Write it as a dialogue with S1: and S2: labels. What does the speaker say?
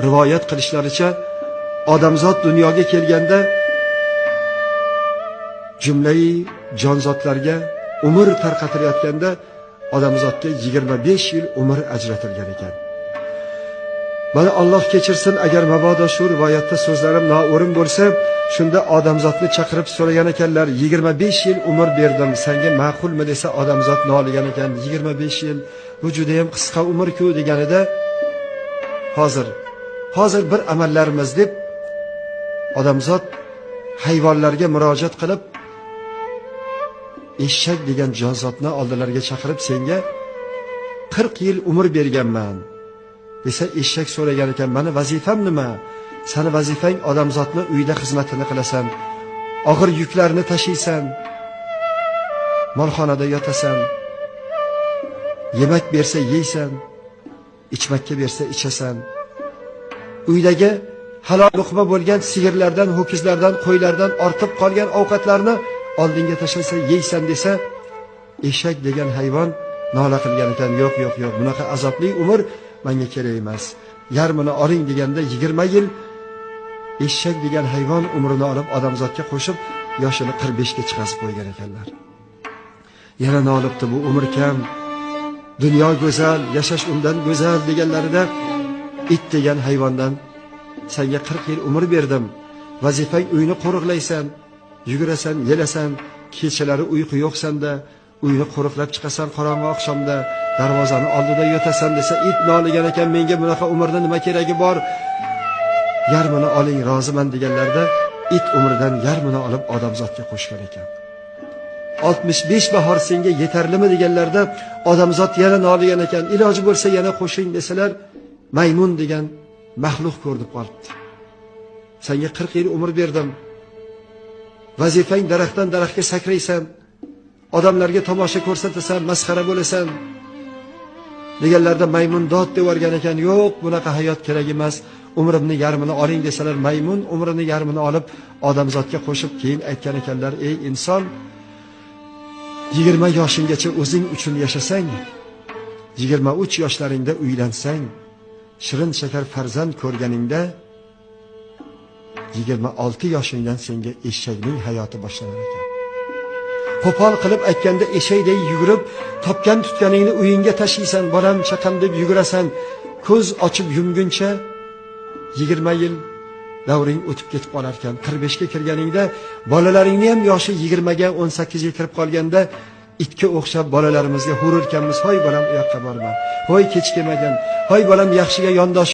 S1: rivoyat qilishlaricha odamzod dunyoga kelganda jumlai jonzotlarga umr tarqatilayotganda odamzodga 25 yil umr ajratilgan ekan. Mana Alloh kechirsin, agar mabodo shu rivoyatda so'zlarim noo'rin bo'lsa, shunda odamzodni chaqirib so'ragan ekanlar, 25 yil umr berdim, senga ma'qulmi desa, odamzod noligan ekan, 25 yil bu juda ham qisqa umr-ku deganida, hozir bir amallarimiz deb odamzod hayvonlarga murojaat qilib, eshak degan jonzotni oldilariga chaqirib, senga 40 yil umr berganman desa, eshak so'ragan ekan, mani vazifam nima? Sani vazifang odamzodni uyda xizmatini qilasan, og'ir yuklarni tashiysan, molxonada yotasan, yemak bersa yeysan, ichmakka bersa ichasan, uydagi halol luqma bo'lgan sigirlardan, ho'kizlardan, qo'ylardan ortib qolgan ovqatlarni oldinga tashlasa yeysan desa, eshak degan hayvon nola qilgan ekan, yo'q, bunaqa azobli umr menga kerak emas. Yarmini oling deganda 20 yil eshak degan hayvon umrini olib odamzodga qo'shib, yoshini 45 ga chiqazib qo'ygan ekanlar. Yana nolibdi, bu umr kam, dunyo go'zal, yashash undan go'zal deganlarida it degan hayvondan senga 40 yil umr berdim. Vazifang uyni qo'riqlaysan, yugurasan, yelasan, kechalari uyqu yo'qsanda, uyni qo'riqlab chiqasan, qorong'i oqshomda darvozani oldida yotasan desa, it noligan ekan, menga bunaqa umrda nima keragi bor? Yarmini oling, roziman deganlarda it umridan yarmini olib odamzodga qo'shgan ekan. 65 bahor senga yetarlimi deganlarda odamzod yana noligan ekan, iloji bo'lsa yana qo'shing desalar, maymun degan maxluq ko'rib qolibdi. Senga 40 yil umr berdim. Vazifang daraxtdan daraxtga sakraysan, odamlarga tomosha ko'rsatasan, masxara bo'lasan deganlarda maymun dod devorgan ekan, yo'q, bunaqa hayot kerak emas, umrimni yarmini oling desalar, maymun umrini yarmini olib odamzodga qo'shib keyin aytgan ekanlar, ey inson, 20 yoshinggacha o'zing uchun yashasang, 23 yoshlaringda uylansang, shirin shakar farzand ko'rganingda 26 yoshingdan senga eshakning hayoti boshlanar ekan. Qo'pol qilib aytganda eshakday yugurib, topgan tutganingni uyingga tashiysan, bolam chaqam deb yugurasan, ko'z ochib yumguncha 20 yil davring o'tib ketib qolar ekan. 45 ga kirganingda bolalaringni ham yoshi 20 ga 18 ga kirib qolganda itga o'xshab bolalarimizga hururkanmiz, hoy bolam u yoqqa borma, hoy kech kelmagan, hoy bolam yaxshiga yondosh